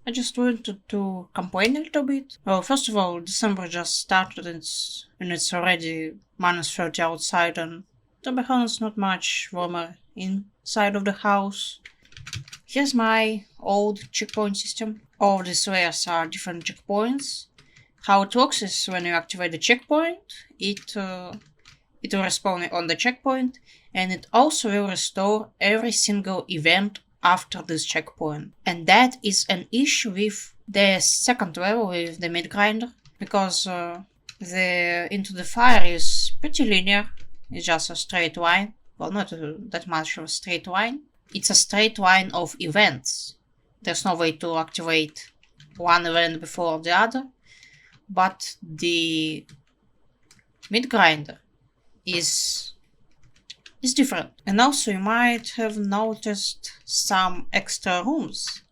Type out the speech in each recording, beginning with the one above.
I just wanted to complain a little bit. Well, first of all, December just started and it's already -30 outside, and to be honest, not much warmer inside of the house. Here's my old checkpoint system. All these layers are different checkpoints. How it works is when you activate the checkpoint, it will respawn on the checkpoint, and it also will restore every single event after this checkpoint. And that is an issue with the second level with the mid grinder, because the Into the Fire is pretty linear. It's just a straight line. Well, not that much of a straight line. It's a straight line of events. There's no way to activate one event before the other. But the mid grinder is different. And also you might have noticed some extra rooms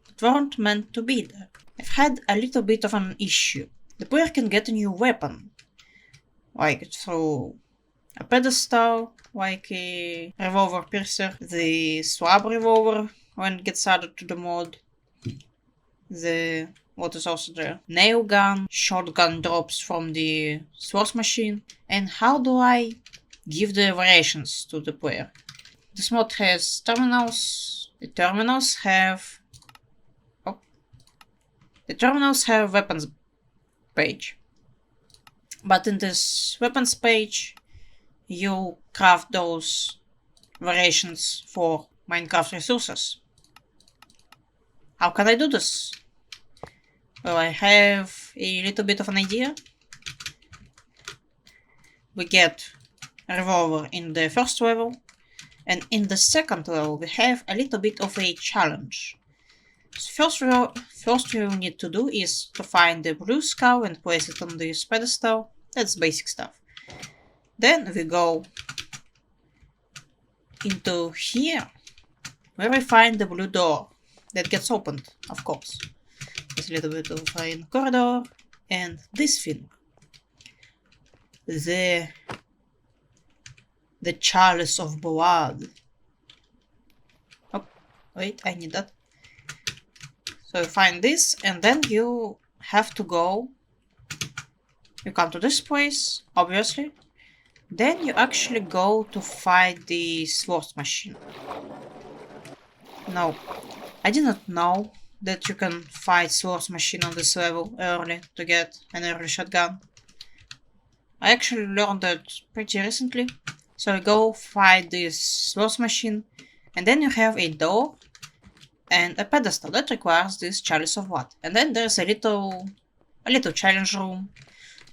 that weren't meant to be there. I've had a little bit of an issue. The player can get a new weapon, like through a pedestal, like a revolver piercer, the swab revolver when it gets added to the mod, what is also there, nail gun, shotgun drops from the source machine. And how do I give the variations to the player? This mod has terminals. The terminals have weapons page. But in this weapons page, you craft those variations for Minecraft resources. How can I do this? Well, I have a little bit of an idea. We get a revolver in the first level, and in the second level we have a little bit of a challenge. So first we need to do is to find the blue skull and place it on this pedestal. That's basic stuff. Then we go into here, where we find the blue door that gets opened, of course. There's a little bit of a corridor, and this thing, the chalice of blood. Oh, wait, I need that. So you find this, and then you have to go. You come to this place, obviously. Then you actually go to fight the source machine. No, I did not know that you can fight source machine on this level early to get an early shotgun. I actually learned that pretty recently. So you go fight this source machine, and then you have a door and a pedestal that requires this chalice of blood. And then there's a little challenge room.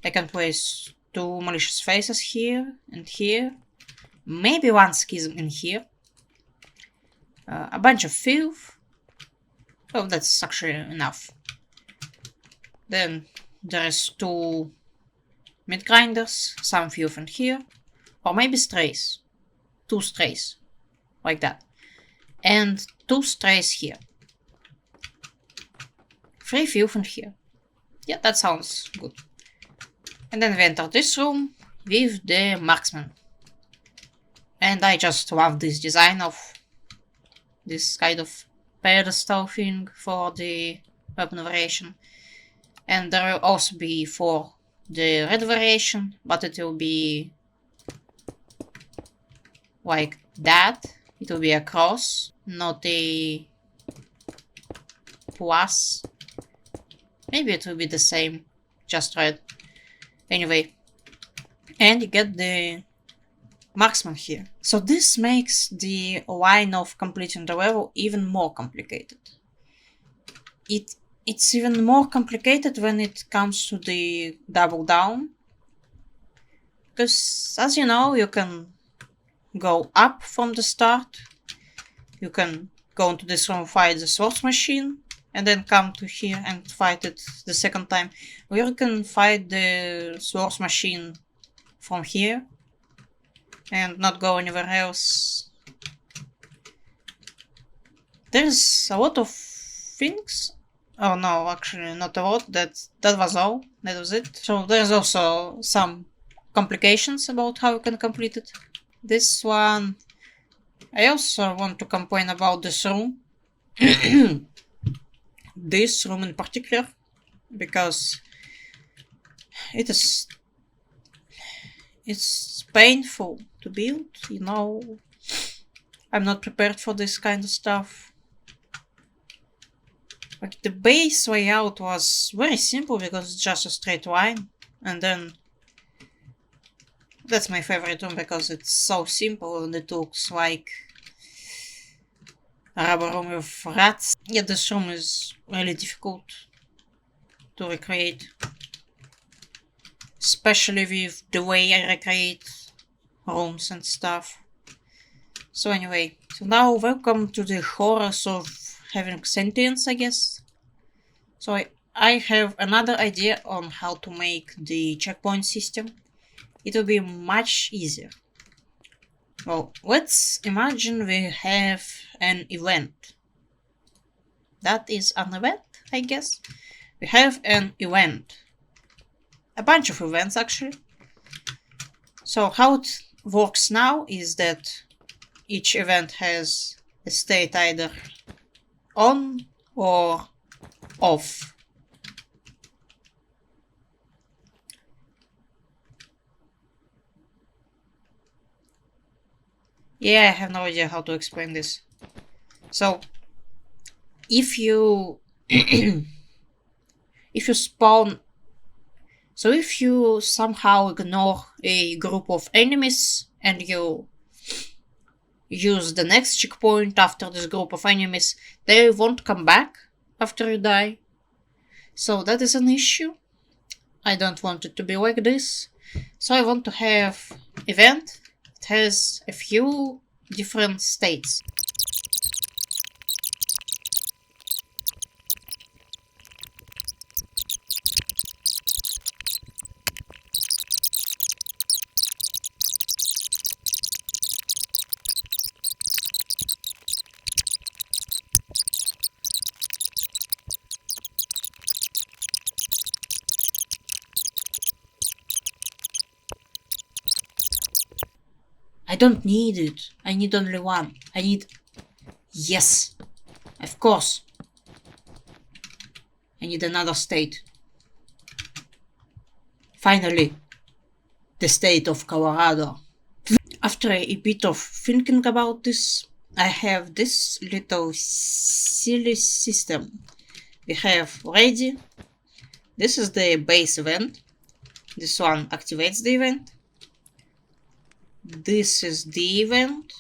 I can place 2 malicious faces here and here. Maybe 1 schism in here. A bunch of filth. Oh, that's actually enough. Then there's 2 mid grinders, some filth in here. Or maybe strays. 2 strays. Like that. And 2 strays here. 3 filth in here. Yeah, that sounds good. And then we enter this room with the marksman. And I just love this design of this kind of pedestal thing for the weapon variation. And there will also be for the red variation, but it will be like that. It will be a cross, not a plus. Maybe it will be the same, just red. Anyway, and you get the marksman here. So this makes the line of completing the level even more complicated. It's even more complicated when it comes to the double down. Because, as you know, you can go up from the start. You can go into this room, fight the source machine, and then come to here and fight it the second time. Or you can fight the source machine from here and not go anywhere else. There's a lot of things. Oh no, actually not a lot. That was all. That was it. So there's also some complications about how you can complete it. This one, I also want to complain about this room. this room in particular, because it's painful to build, you know. I'm not prepared for this kind of stuff. Like, the base layout was very simple because it's just a straight line, and then that's my favorite room because it's so simple and it looks like a rubber room with rats. Yeah, this room is really difficult to recreate, especially with the way I recreate rooms and stuff. So anyway, so now welcome to the horrors of having sentience, I guess. So I have another idea on how to make the checkpoint system. It will be much easier. Well, let's imagine we have an event. That is an event, I guess. We have an event. A bunch of events, actually. So how it works now is that each event has a state either on or off. Yeah, I have no idea how to explain this. So, if you if you spawn, so if you somehow ignore a group of enemies and you use the next checkpoint after this group of enemies, they won't come back after you die. So that is an issue. I don't want it to be like this. So I want to have event. It has a few different states. I don't need it. I need only one. I need... Yes. Of course. I need another state. Finally. The state of Colorado. After a bit of thinking about this, I have this little silly system. We have ready. This is the base event. This one activates the event. This is the event.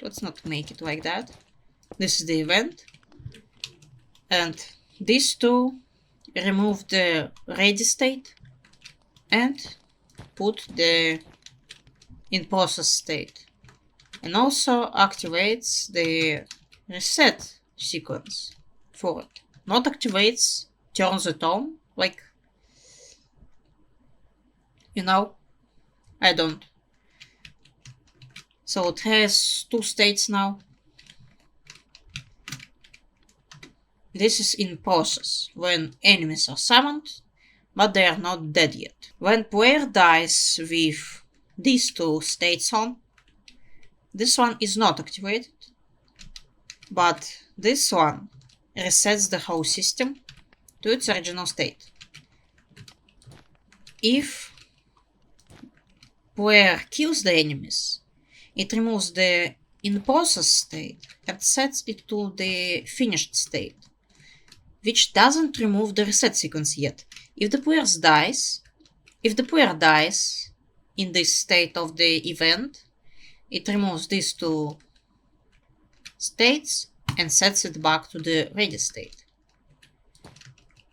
Let's not make it like that. This is the event. And these two remove the ready state and put the in process state. And also activates the reset sequence for it. Not activates, turns it on, like, you know, I don't. So it has two states now. This is in process, when enemies are summoned, but they are not dead yet. When player dies with these two states on, this one is not activated, but this one resets the whole system to its original state. If player kills the enemies, it removes the in process state and sets it to the finished state, which doesn't remove the reset sequence yet. If the player dies in this state of the event, it removes these two states and sets it back to the ready state.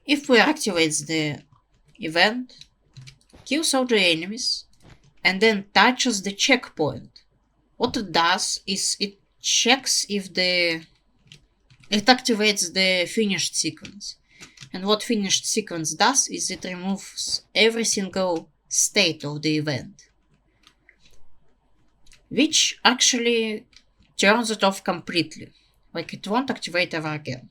If player activates the event, kills all the enemies, and then touches the checkpoint, what it does is it checks if it activates the finished sequence. And what finished sequence does is it removes every single state of the event, which actually turns it off completely. Like, it won't activate ever again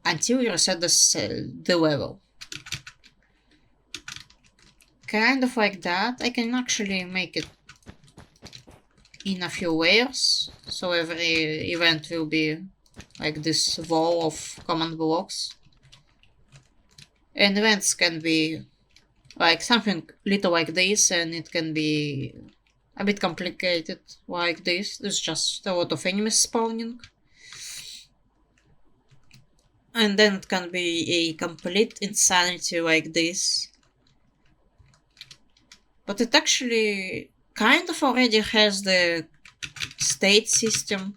until you reset the level. Kind of like that. I can actually make it in a few layers, so every event will be like this wall of command blocks. And events can be like something little like this, and it can be a bit complicated like this. There's just a lot of enemies spawning. And then it can be a complete insanity like this. But it actually kind of already has the state system,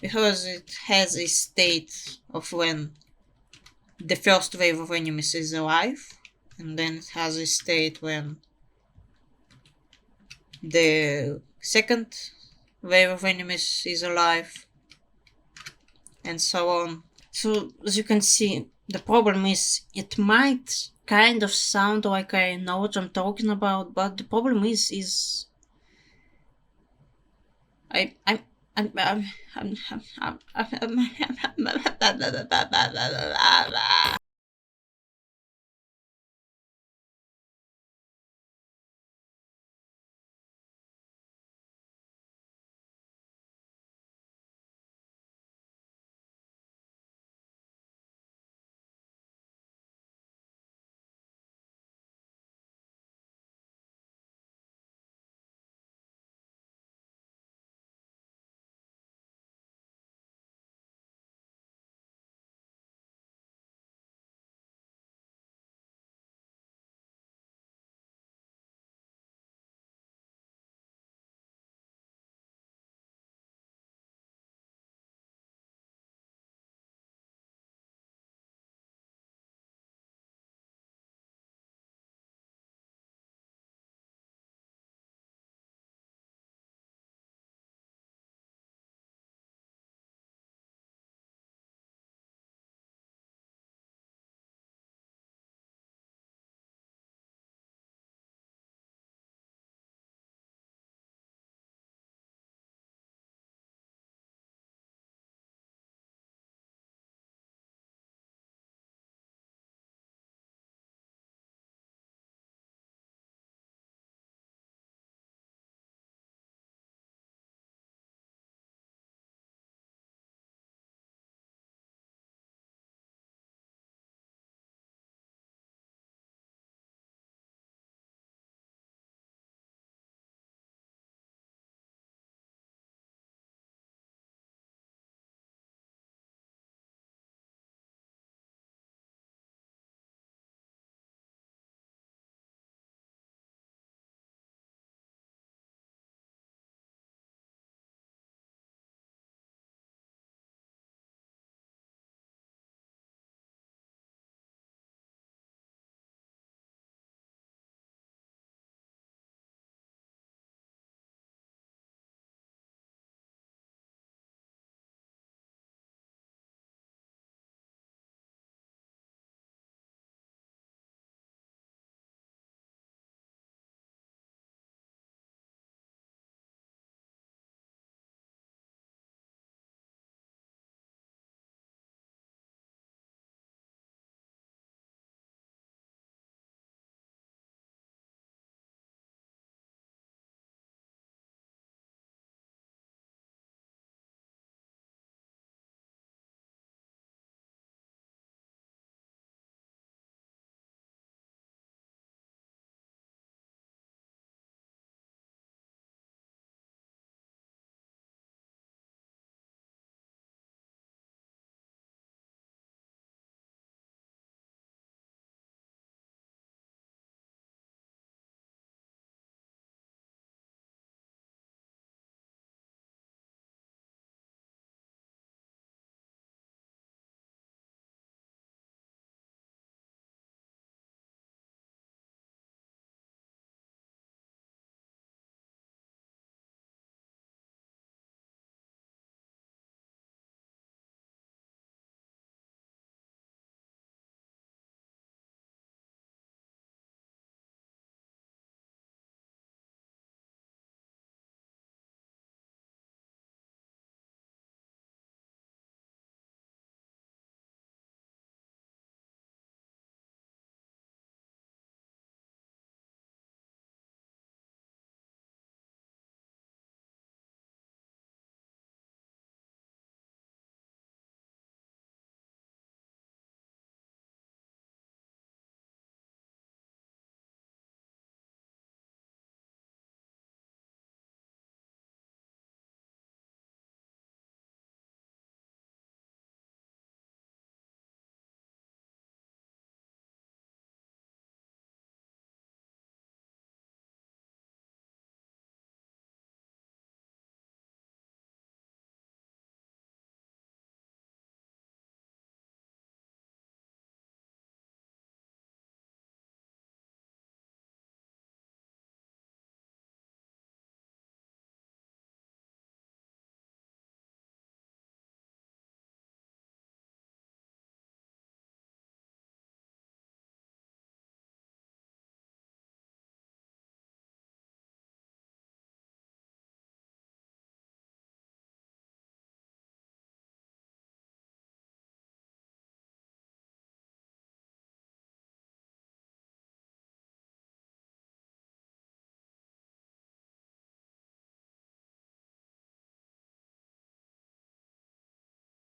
because it has a state of when the first wave of enemies is alive, and then it has a state when the second wave of enemies is alive, and so on. So as you can see, the problem is it might kind of sound like I know what I'm talking about, but the problem is I'm